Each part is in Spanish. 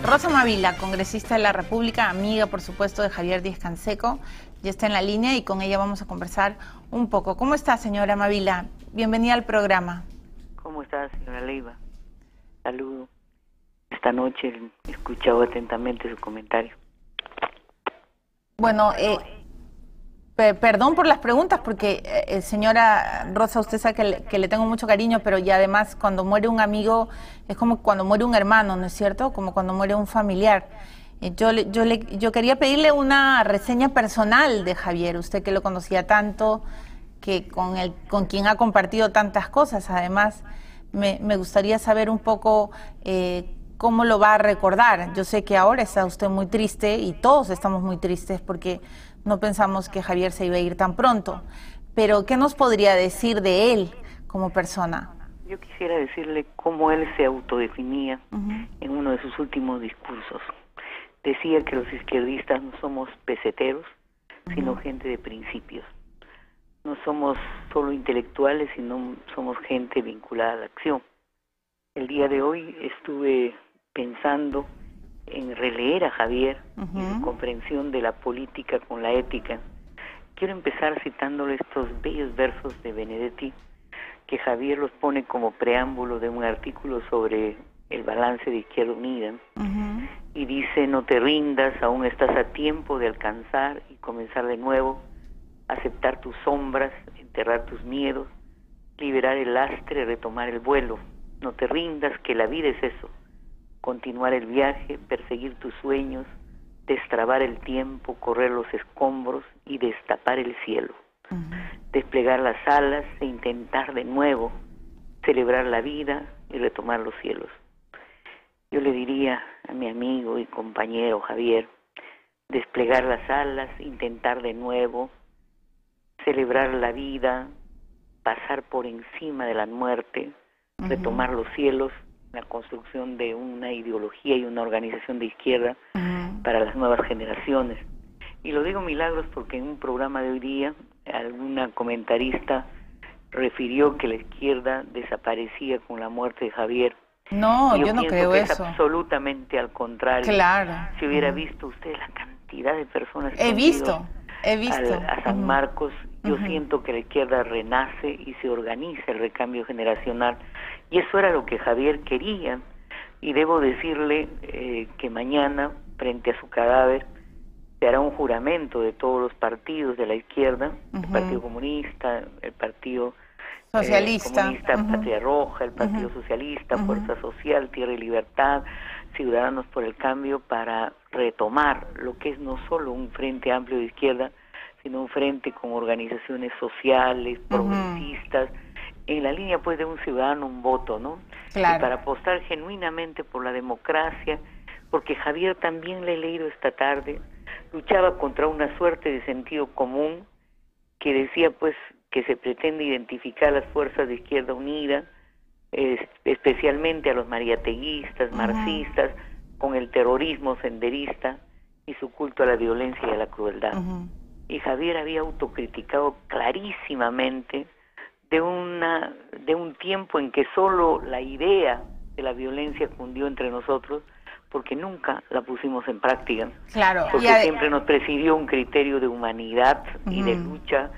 Rosa Mavila, congresista de la República, amiga, por supuesto, de Javier Díaz-Canseco, ya está en la línea y con ella vamos a conversar un poco. ¿Cómo está, señora Mavila? Bienvenida al programa. ¿Cómo está, señora Leiva? Saludo. Esta noche he escuchado atentamente su comentario. Bueno, perdón por las preguntas, porque señora Rosa, usted sabe que le tengo mucho cariño, pero y además cuando muere un amigo es como cuando muere un hermano, ¿no es cierto? Como cuando muere un familiar. Yo quería pedirle una reseña personal de Javier, usted que lo conocía tanto, que con quien ha compartido tantas cosas. Además, me gustaría saber un poco cómo lo va a recordar. Yo sé que ahora está usted muy triste y todos estamos muy tristes porque no pensamos que Javier se iba a ir tan pronto. Pero, ¿qué nos podría decir de él como persona? Yo quisiera decirle cómo él se autodefinía en uno de sus últimos discursos. Decía que los izquierdistas no somos peseteros, sino gente de principios. No somos solo intelectuales, sino somos gente vinculada a la acción. El día de hoy estuve pensando en releer a Javier y su comprensión de la política con la ética. Quiero empezar citándole estos bellos versos de Benedetti, que Javier los pone como preámbulo de un artículo sobre el balance de Izquierda Unida, y dice: no te rindas, aún estás a tiempo de alcanzar y comenzar de nuevo, aceptar tus sombras, enterrar tus miedos, liberar el lastre, retomar el vuelo. No te rindas, que la vida es eso: continuar el viaje, perseguir tus sueños, destrabar el tiempo, correr los escombros y destapar el cielo. Desplegar las alas e intentar de nuevo, celebrar la vida y retomar los cielos. Yo le diría a mi amigo y compañero Javier: desplegar las alas, intentar de nuevo, celebrar la vida, pasar por encima de la muerte, retomar los cielos, la construcción de una ideología y una organización de izquierda para las nuevas generaciones. Y lo digo milagros porque en un programa de hoy día alguna comentarista refirió que la izquierda desaparecía con la muerte de Javier. No, yo no creo eso. Es absolutamente al contrario. Claro. Si hubiera visto usted la cantidad de personas que he visto a San Marcos, yo siento que la izquierda renace y se organiza el recambio generacional, y eso era lo que Javier quería. Y debo decirle que mañana, frente a su cadáver, se hará un juramento de todos los partidos de la izquierda, el Partido Comunista, el Partido Socialista, Comunista, Patria Roja, el Partido Socialista, Fuerza Social, Tierra y Libertad, Ciudadanos por el Cambio, para retomar lo que es no solo un frente amplio de izquierda, sino un frente con organizaciones sociales, progresistas, en la línea pues de un ciudadano, un voto, ¿no? Claro. Y para apostar genuinamente por la democracia, porque Javier, también le he leído esta tarde, luchaba contra una suerte de sentido común que decía pues que se pretende identificar a las fuerzas de Izquierda Unida, especialmente a los mariateguistas, marxistas, con el terrorismo senderista y su culto a la violencia y a la crueldad. Y Javier había autocriticado clarísimamente de un tiempo en que solo la idea de la violencia cundió entre nosotros, porque nunca la pusimos en práctica. Claro. Porque siempre nos presidió un criterio de humanidad y de lucha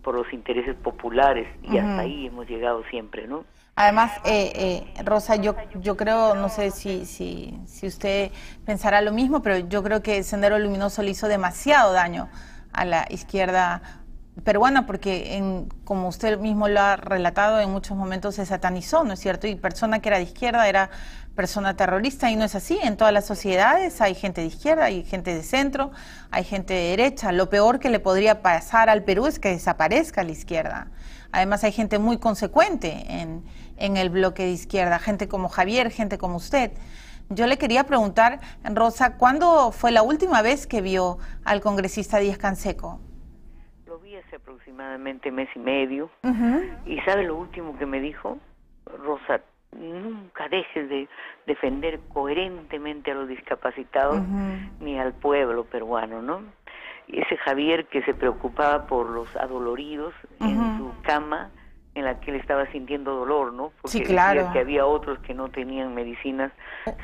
por los intereses populares, y hasta ahí hemos llegado siempre, ¿no? Además, Rosa, yo creo, no sé si usted pensará lo mismo, pero yo creo que Sendero Luminoso le hizo demasiado daño a la izquierda peruana, porque como usted mismo lo ha relatado, en muchos momentos se satanizó, ¿no es cierto? Y persona que era de izquierda era persona terrorista, y no es así. En todas las sociedades hay gente de izquierda, hay gente de centro, hay gente de derecha. Lo peor que le podría pasar al Perú es que desaparezca la izquierda. Además hay gente muy consecuente en el bloque de izquierda, gente como Javier, gente como usted. Yo le quería preguntar, Rosa, ¿cuándo fue la última vez que vio al congresista Díaz-Canseco? Lo vi hace aproximadamente mes y medio, y ¿sabe lo último que me dijo? Rosa, nunca dejes de defender coherentemente a los discapacitados ni al pueblo peruano, ¿no? Y ese Javier que se preocupaba por los adoloridos en su cama, en la que él estaba sintiendo dolor, ¿no? Porque sí, claro, decía que había otros que no tenían medicinas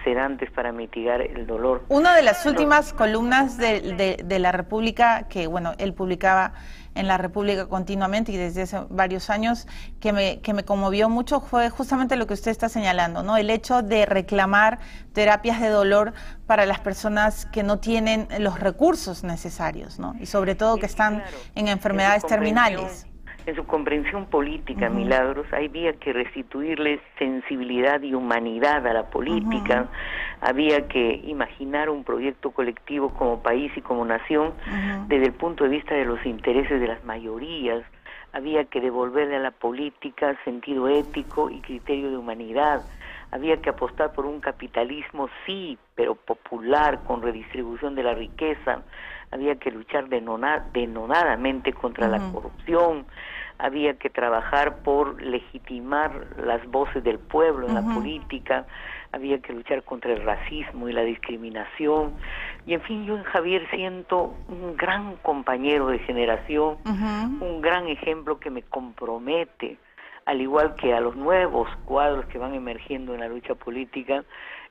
sedantes para mitigar el dolor. Una de las últimas columnas de La República, que bueno, él publicaba en La República continuamente y desde hace varios años, que me conmovió mucho, fue justamente lo que usted está señalando, ¿no? El hecho de reclamar terapias de dolor para las personas que no tienen los recursos necesarios, ¿no? Y sobre todo que están en enfermedades terminales. En su comprensión política, Milagros, había que restituirle sensibilidad y humanidad a la política, había que imaginar un proyecto colectivo como país y como nación desde el punto de vista de los intereses de las mayorías, había que devolverle a la política sentido ético y criterio de humanidad, había que apostar por un capitalismo, sí, pero popular, con redistribución de la riqueza, había que luchar denodadamente contra la corrupción, había que trabajar por legitimar las voces del pueblo en la política, había que luchar contra el racismo y la discriminación, y en fin, yo en Javier siento un gran compañero de generación, un gran ejemplo que me compromete, al igual que a los nuevos cuadros que van emergiendo en la lucha política,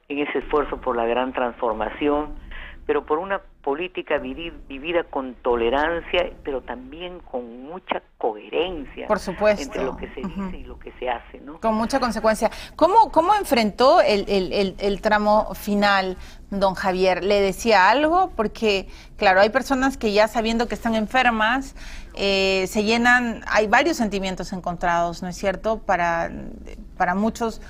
en ese esfuerzo por la gran transformación, pero por una política vivida con tolerancia, pero también con mucha coherencia. Por supuesto. Entre lo que se dice y lo que se hace, ¿no? Con mucha consecuencia. ¿Cómo enfrentó el tramo final, don Javier? ¿Le decía algo? Porque, claro, hay personas que ya sabiendo que están enfermas, se llenan, hay varios sentimientos encontrados, ¿no es cierto? Para muchos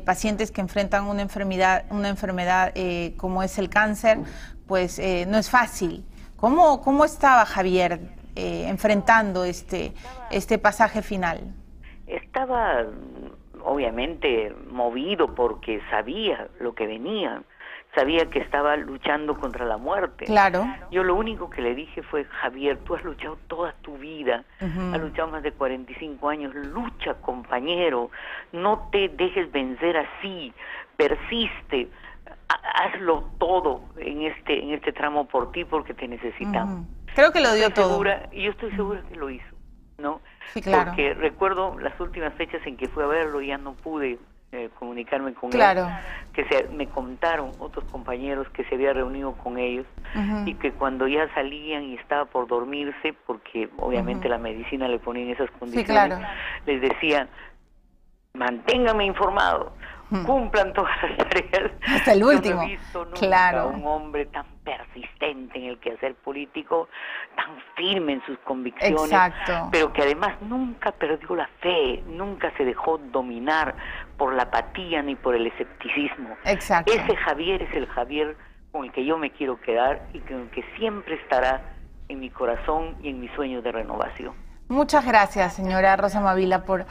pacientes que enfrentan una enfermedad como es el cáncer, pues no es fácil. ¿Cómo estaba Javier enfrentando este pasaje final? Estaba obviamente movido porque sabía lo que venía, sabía que estaba luchando contra la muerte. Claro. Yo lo único que le dije fue, Javier, tú has luchado toda tu vida, has luchado más de 45 años, lucha, compañero, no te dejes vencer así, persiste, hazlo todo en este tramo por ti porque te necesitamos. Creo que lo dio todo. Y yo estoy segura que lo hizo, ¿no? Sí, claro. Porque recuerdo las últimas fechas en que fui a verlo y ya no pude comunicarme con él, que me contaron otros compañeros que se había reunido con ellos y que cuando ya salían y estaba por dormirse, porque obviamente la medicina le ponía en esas condiciones, les decían, manténgame informado, cumplan todas las tareas. Hasta el último. No he visto nunca un hombre tan persistente en el quehacer político, tan firme en sus convicciones, pero que además nunca perdió la fe, nunca se dejó dominar por la apatía ni por el escepticismo. Ese Javier es el Javier con el que yo me quiero quedar y con el que siempre estará en mi corazón y en mis sueños de renovación. Muchas gracias, señora Rosa Mavila, por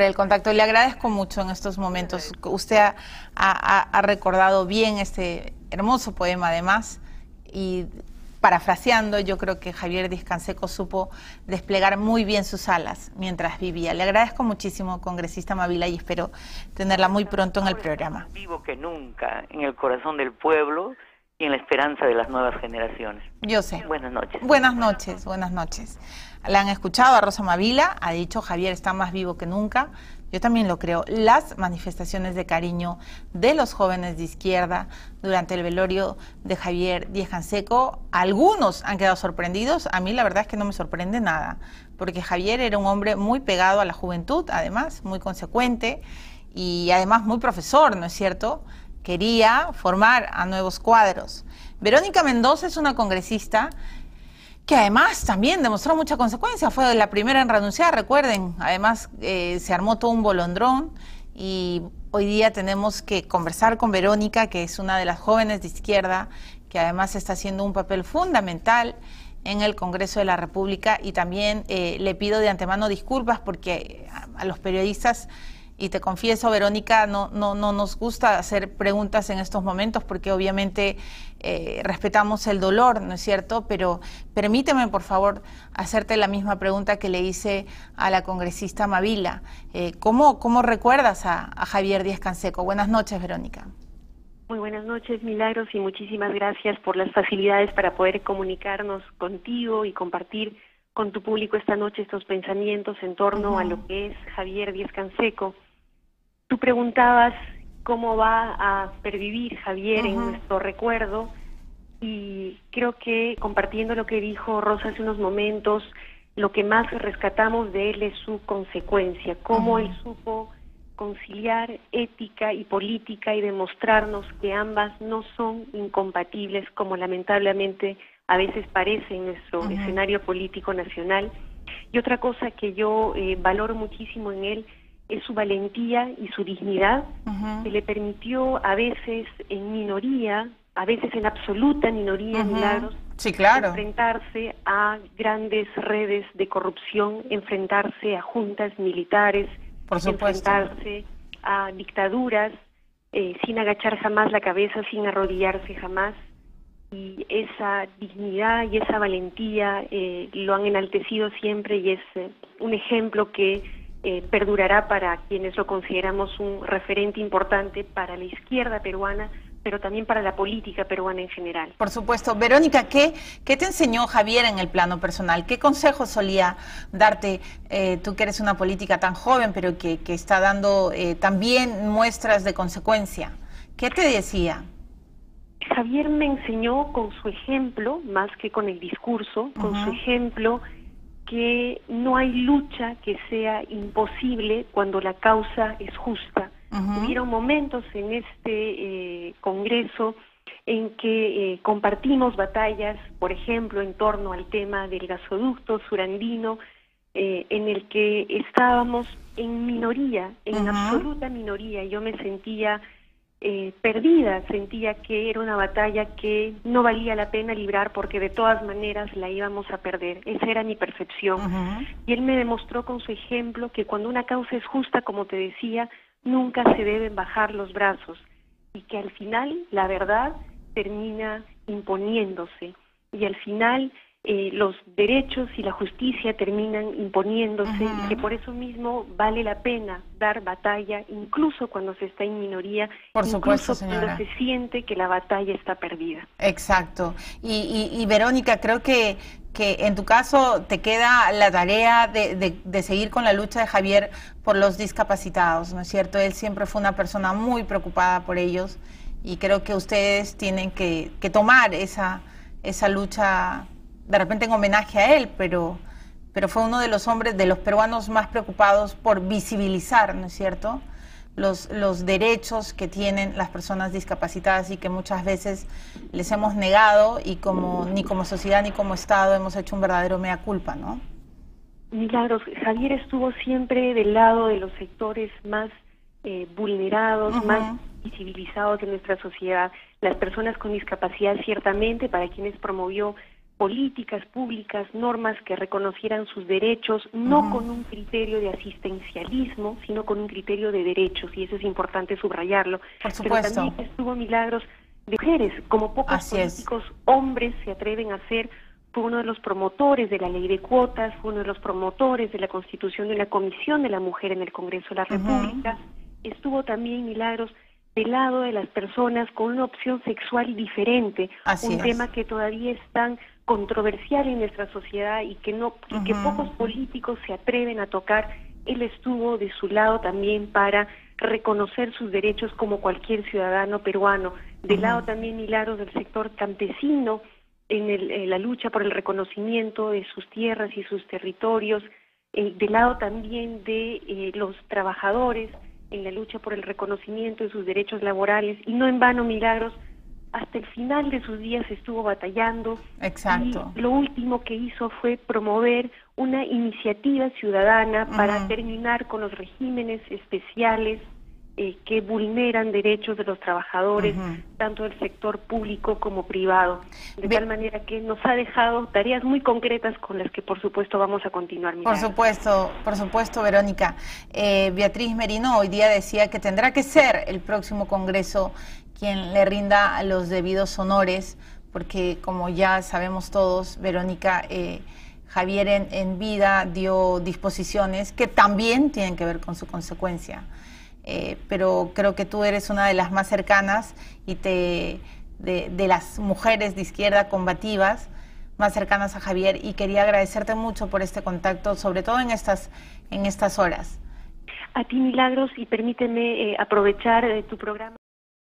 el contacto. Le agradezco mucho en estos momentos. Usted ha recordado bien este hermoso poema, además, y parafraseando, yo creo que Javier Díaz Canseco supo desplegar muy bien sus alas mientras vivía. Le agradezco muchísimo, congresista Mavila, y espero tenerla muy pronto en el programa. Vivo que nunca en el corazón del pueblo y en la esperanza de las nuevas generaciones. Yo sé. Buenas noches. Buenas noches, buenas noches. La han escuchado a Rosa Mavila, ha dicho Javier está más vivo que nunca. Yo también lo creo. Las manifestaciones de cariño de los jóvenes de izquierda durante el velorio de Javier Díaz Canseco, algunos han quedado sorprendidos. A mí la verdad es que no me sorprende nada, porque Javier era un hombre muy pegado a la juventud, además, muy consecuente y además muy profesor, ¿no es cierto? Quería formar a nuevos cuadros. Verónica Mendoza es una congresista que además también demostró mucha consecuencia, fue la primera en renunciar, recuerden, además se armó todo un bolondrón y hoy día tenemos que conversar con Verónica, que es una de las jóvenes de izquierda, que además está haciendo un papel fundamental en el Congreso de la República, y también le pido de antemano disculpas porque a los periodistas, y te confieso, Verónica, no nos gusta hacer preguntas en estos momentos porque obviamente respetamos el dolor, ¿no es cierto? Pero permíteme, por favor, hacerte la misma pregunta que le hice a la congresista Mavila. ¿Cómo recuerdas a Javier Díaz Canseco? Buenas noches, Verónica. Muy buenas noches, Milagros, y muchísimas gracias por las facilidades para poder comunicarnos contigo y compartir con tu público esta noche estos pensamientos en torno a lo que es Javier Díaz Canseco. Tú preguntabas cómo va a pervivir Javier en nuestro recuerdo, y creo que, compartiendo lo que dijo Rosa hace unos momentos, lo que más rescatamos de él es su consecuencia, cómo él supo conciliar ética y política y demostrarnos que ambas no son incompatibles, como lamentablemente a veces parece en nuestro escenario político nacional. Y otra cosa que yo valoro muchísimo en él es su valentía y su dignidad, que le permitió a veces en minoría, a veces en absoluta minoría, Milagros, sí, claro, enfrentarse a grandes redes de corrupción, enfrentarse a juntas militares, por supuesto, enfrentarse a dictaduras, sin agachar jamás la cabeza, sin arrodillarse jamás. Y esa dignidad y esa valentía lo han enaltecido siempre, y es un ejemplo que perdurará para quienes lo consideramos un referente importante para la izquierda peruana, pero también para la política peruana en general. Por supuesto. Verónica, ¿qué te enseñó Javier en el plano personal? ¿Qué consejos solía darte, tú que eres una política tan joven, pero que está dando también muestras de consecuencia? ¿Qué te decía? Javier me enseñó con su ejemplo, más que con el discurso, con su ejemplo, que no hay lucha que sea imposible cuando la causa es justa. Hubieron momentos en este Congreso en que compartimos batallas, por ejemplo, en torno al tema del gasoducto surandino, en el que estábamos en minoría, en absoluta minoría. Yo me sentía perdida, sentía que era una batalla que no valía la pena librar porque de todas maneras la íbamos a perder. Esa era mi percepción. Y él me demostró con su ejemplo que cuando una causa es justa, como te decía, nunca se deben bajar los brazos, y que al final la verdad termina imponiéndose, y al final los derechos y la justicia terminan imponiéndose, y que por eso mismo vale la pena dar batalla, incluso cuando se está en minoría, por supuesto, incluso cuando se siente que la batalla está perdida. Exacto. Y Verónica, creo que en tu caso te queda la tarea de seguir con la lucha de Javier por los discapacitados, ¿no es cierto? Él siempre fue una persona muy preocupada por ellos, y creo que ustedes tienen que tomar esa lucha, de repente en homenaje a él, pero fue uno de los hombres, de los peruanos más preocupados por visibilizar, ¿no es cierto?, los derechos que tienen las personas discapacitadas, y que muchas veces les hemos negado, y ni como sociedad ni como Estado hemos hecho un verdadero mea culpa, ¿no? Milagros, Javier estuvo siempre del lado de los sectores más vulnerados, más visibilizados de nuestra sociedad. Las personas con discapacidad, ciertamente, para quienes promovió políticas públicas, normas que reconocieran sus derechos, no con un criterio de asistencialismo, sino con un criterio de derechos, y eso es importante subrayarlo. Por supuesto. Pero también estuvo Milagros de mujeres, como pocos políticos hombres se atreven a hacer. Fue uno de los promotores de la ley de cuotas, fue uno de los promotores de la constitución de una comisión de la mujer en el Congreso de la República. Estuvo también, Milagros, del lado de las personas con una opción sexual diferente, un tema que todavía es tan controversial en nuestra sociedad y que pocos políticos se atreven a tocar. Él estuvo de su lado también para reconocer sus derechos como cualquier ciudadano peruano. Del lado también, Milagros, del sector campesino, en la lucha por el reconocimiento de sus tierras y sus territorios, del lado también de los trabajadores, en la lucha por el reconocimiento de sus derechos laborales, y no en vano, Milagros, hasta el final de sus días estuvo batallando. Exacto. Y lo último que hizo fue promover una iniciativa ciudadana para terminar con los regímenes especiales que vulneran derechos de los trabajadores, tanto del sector público como privado. De tal manera que nos ha dejado tareas muy concretas con las que, por supuesto, vamos a continuar. Por supuesto, Verónica. Beatriz Merino hoy día decía que tendrá que ser el próximo Congreso quien le rinda los debidos honores, porque como ya sabemos todos, Verónica, Javier en vida dio disposiciones que también tienen que ver con su consecuencia. Pero creo que tú eres una de las más cercanas y de las mujeres de izquierda combativas, más cercanas a Javier, y quería agradecerte mucho por este contacto, sobre todo en estas horas. A ti, Milagros, y permíteme aprovechar tu programa.